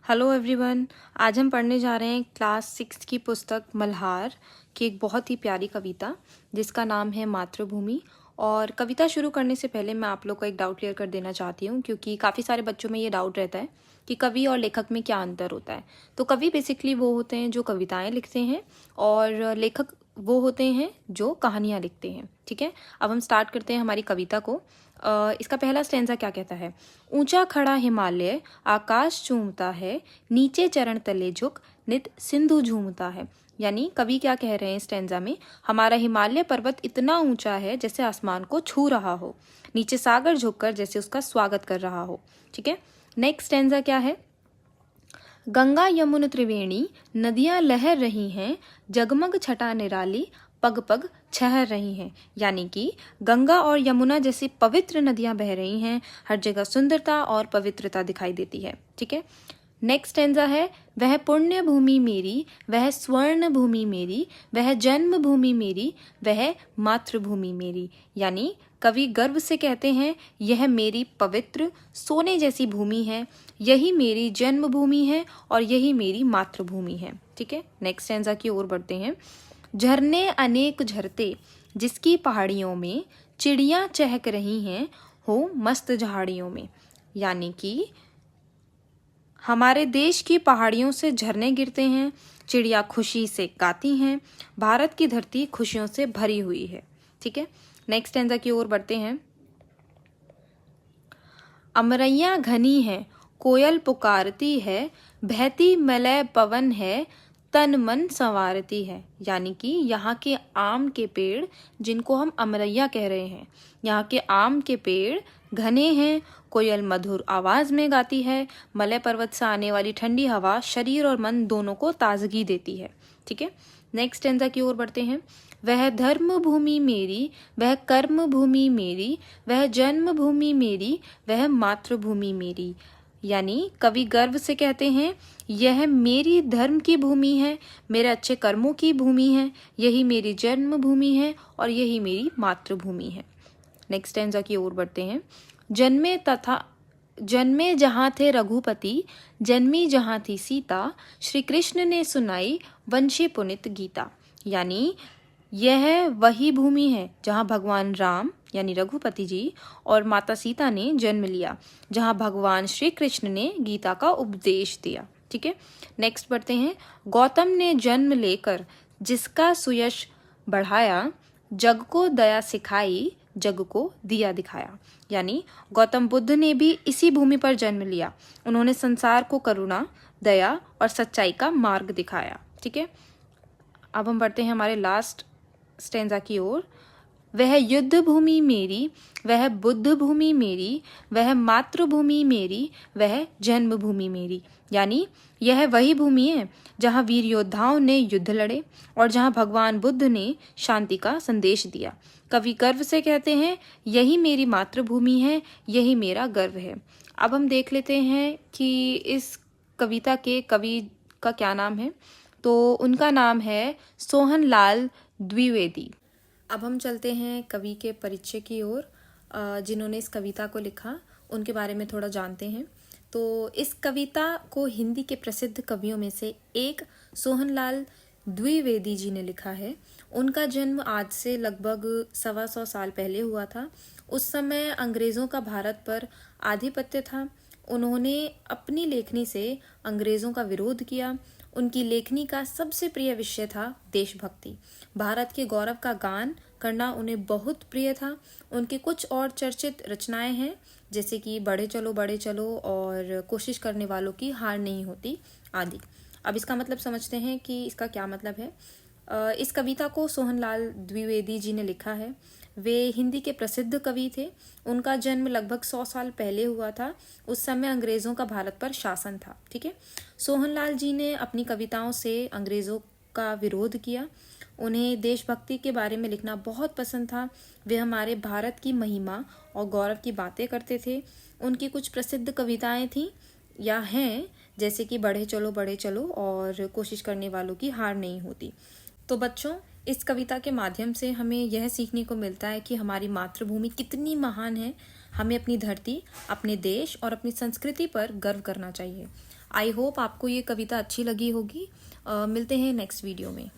Hello everyone. आज हम पढ़ने जा रहे हैं क्लास 6 की पुस्तक मल्हार की एक बहुत ही प्यारी कविता जिसका नाम है मातृभूमि। और कविता शुरू करने से पहले मैं आप लोग को एक डाउट क्लियर कर देना चाहती हूँ, क्योंकि काफ़ी सारे बच्चों में ये डाउट रहता है कि कवि और लेखक में क्या अंतर होता है। तो कवि बेसिकली वो होते हैं जो कविताएं लिखते हैं और लेखक वो होते हैं जो कहानियाँ लिखते हैं। ठीक है, अब हम स्टार्ट करते हैं हमारी कविता को। इसका पहला स्टैंजा क्या कहता है। ऊंचा खड़ा हिमालय आकाश चूमता है, नीचे चरण तले झुक नित सिंधु झूमता है। यानी कवि क्या कह रहे हैं स्टैंजा में, हमारा हिमालय पर्वत इतना ऊंचा है जैसे आसमान को छू रहा हो, नीचे सागर झुककर जैसे उसका स्वागत कर रहा हो। ठीक है, नेक्स्ट स्टैंजा क्या है। गंगा यमुन त्रिवेणी नदियां लहर रही हैं, जगमग छटा निराली पग पग छहर रही हैं। यानी कि गंगा और यमुना जैसी पवित्र नदियां बह रही हैं, हर जगह सुंदरता और पवित्रता दिखाई देती है। ठीक है, नेक्स्ट स्टैंजा है। वह पुण्य भूमि मेरी, वह स्वर्ण भूमि मेरी, वह जन्म भूमि मेरी, वह मातृभूमि मेरी। यानी कवि गर्व से कहते हैं यह मेरी पवित्र सोने जैसी भूमि है, यही मेरी जन्मभूमि है और यही मेरी मातृभूमि है। ठीक है, नेक्स्ट स्टैंजा की ओर बढ़ते हैं। झरने अनेक झरते जिसकी पहाड़ियों में, चिड़ियां चहक रही हैं हो मस्त झाड़ियों में। यानी कि हमारे देश की पहाड़ियों से झरने गिरते हैं, चिड़िया खुशी से गाती हैं, भारत की धरती खुशियों से भरी हुई है। ठीक है, नेक्स्ट स्टैंजा की ओर बढ़ते हैं। अमरैया घनी है, कोयल पुकारती है, बहती मलय पवन है, तन मन संवारती है। यानी कि यहाँ के आम के पेड़ जिनको हम अमरैया कह रहे हैं, यहाँ के आम के पेड़ घने हैं, कोयल मधुर आवाज में गाती है, मलय पर्वत से आने वाली ठंडी हवा शरीर और मन दोनों को ताजगी देती है। ठीक है, नेक्स्ट स्टैंजा की ओर बढ़ते हैं। वह धर्म भूमि मेरी, वह कर्म भूमि मेरी, वह जन्म भूमि मेरी, वह मातृभूमि मेरी। यानी कवि गर्व से कहते हैं यह मेरी धर्म की भूमि है, मेरे अच्छे कर्मों की भूमि है, यही मेरी जन्म भूमि है और यही मेरी मातृभूमि है। नेक्स्ट स्टैंजा की ओर बढ़ते हैं। जन्मे जहाँ थे रघुपति, जन्मी जहाँ थी सीता, श्री कृष्ण ने सुनाई वंशी पुनित गीता। यानी यह वही भूमि है जहाँ भगवान राम यानी रघुपति जी और माता सीता ने जन्म लिया, जहाँ भगवान श्री कृष्ण ने गीता का उपदेश दिया। ठीक है, नेक्स्ट बढ़ते हैं। गौतम ने जन्म लेकर जिसका सुयश बढ़ाया, जग को दया सिखाई, जग को दिया दिखाया। यानी गौतम बुद्ध ने भी इसी भूमि पर जन्म लिया, उन्होंने संसार को करुणा, दया और सच्चाई का मार्ग दिखाया। ठीक है, अब हम बढ़ते हैं हमारे लास्ट स्टैंजा की ओर। वह युद्ध भूमि मेरी, वह बुद्ध भूमि मेरी, वह मातृभूमि मेरी, वह जन्मभूमि मेरी। यानी यह वही भूमि है जहाँ वीर योद्धाओं ने युद्ध लड़े और जहाँ भगवान बुद्ध ने शांति का संदेश दिया। कवि गर्व से कहते हैं यही मेरी मातृभूमि है, यही मेरा गर्व है। अब हम देख लेते हैं कि इस कविता के कवि का क्या नाम है। तो उनका नाम है सोहनलाल द्विवेदी। अब हम चलते हैं कवि के परिचय की ओर। जिन्होंने इस कविता को लिखा उनके बारे में थोड़ा जानते हैं। तो इस कविता को हिंदी के प्रसिद्ध कवियों में से एक सोहनलाल द्विवेदी जी ने लिखा है। उनका जन्म आज से लगभग 125 साल पहले हुआ था। उस समय अंग्रेज़ों का भारत पर आधिपत्य था। उन्होंने अपनी लेखनी से अंग्रेज़ों का विरोध किया। उनकी लेखनी का सबसे प्रिय विषय था देशभक्ति। भारत के गौरव का गान करना उन्हें बहुत प्रिय था। उनके कुछ और चर्चित रचनाएं हैं जैसे कि बढ़े चलो और कोशिश करने वालों की हार नहीं होती आदि। अब इसका मतलब समझते हैं कि इसका क्या मतलब है। इस कविता को सोहनलाल द्विवेदी जी ने लिखा है। वे हिंदी के प्रसिद्ध कवि थे। उनका जन्म लगभग 100 साल पहले हुआ था। उस समय अंग्रेज़ों का भारत पर शासन था। ठीक है, सोहनलाल जी ने अपनी कविताओं से अंग्रेज़ों का विरोध किया। उन्हें देशभक्ति के बारे में लिखना बहुत पसंद था। वे हमारे भारत की महिमा और गौरव की बातें करते थे। उनकी कुछ प्रसिद्ध कविताएं थीं या हैं जैसे कि बढ़े चलो और कोशिश करने वालों की हार नहीं होती। तो बच्चों, इस कविता के माध्यम से हमें यह सीखने को मिलता है कि हमारी मातृभूमि कितनी महान है। हमें अपनी धरती, अपने देश और अपनी संस्कृति पर गर्व करना चाहिए। आई होप आपको ये कविता अच्छी लगी होगी। मिलते हैं नेक्स्ट वीडियो में।